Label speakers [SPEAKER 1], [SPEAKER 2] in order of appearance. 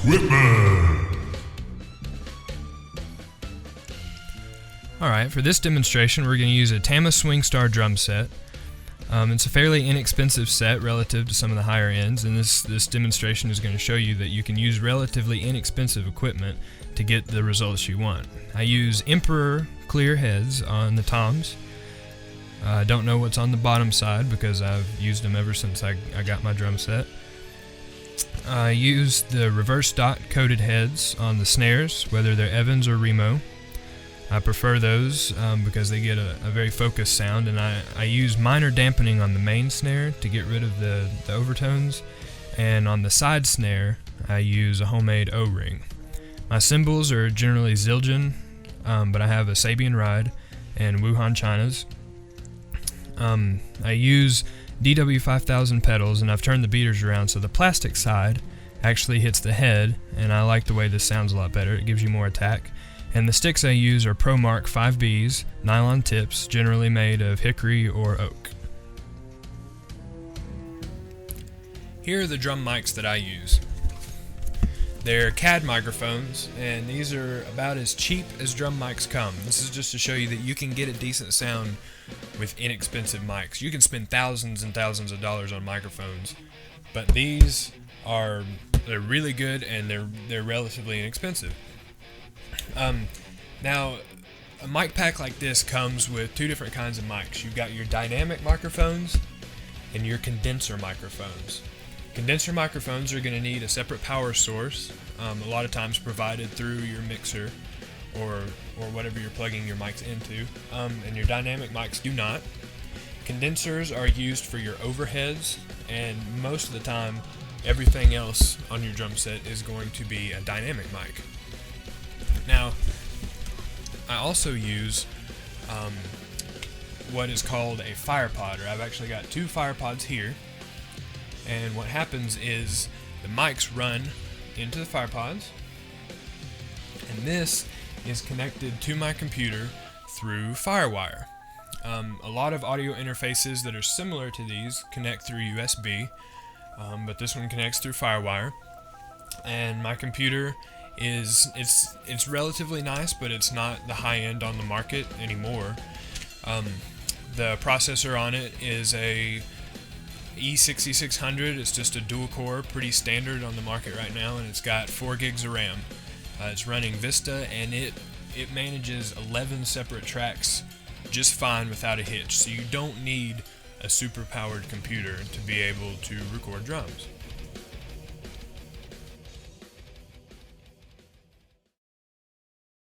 [SPEAKER 1] equipment.
[SPEAKER 2] Alright, for this demonstration we're going to use a Tama SwingStar drum set. It's a fairly inexpensive set relative to some of the higher ends, and this demonstration is going to show you that you can use relatively inexpensive equipment to get the results you want. I use Emperor clear heads on the toms. I don't know what's on the bottom side because I've used them ever since I got my drum set. I use the reverse dot coated heads on the snares, whether they're Evans or Remo. I prefer those because they get a very focused sound, and I use minor dampening on the main snare to get rid of the overtones, and on the side snare I use a homemade O-ring. My cymbals are generally Zildjian, but I have a Sabian Ride and Wuhan Chinas. I use DW5000 pedals, and I've turned the beaters around so the plastic side actually hits the head, and I like the way this sounds a lot better. It gives you more attack. And the sticks I use are ProMark 5Bs, nylon tips, generally made of hickory or oak. Here are the drum mics that I use. They're CAD microphones, and these are about as cheap as drum mics come. This is just to show you that you can get a decent sound with inexpensive mics. You can spend thousands and thousands of dollars on microphones, but they're really good, and they're relatively inexpensive. Now, a mic pack like this comes with two different kinds of mics. You've got your dynamic microphones and your condenser microphones. Condenser microphones are going to need a separate power source, a lot of times provided through your mixer or whatever you're plugging your mics into, and your dynamic mics do not. Condensers are used for your overheads, and most of the time everything else on your drum set is going to be a dynamic mic. Now, I also use what is called a FirePod, or I've actually got two FirePods here, and what happens is the mics run into the FirePods, and this is connected to my computer through FireWire. A lot of audio interfaces that are similar to these connect through USB, but this one connects through FireWire, and my computer it's relatively nice, but it's not the high end on the market anymore. The processor on it is a E6600. It's just a dual core, pretty standard on the market right now, and it's got 4 gigs of RAM. It's running Vista, and it manages 11 separate tracks just fine without a hitch, so you don't need a super powered computer to be able to record drums.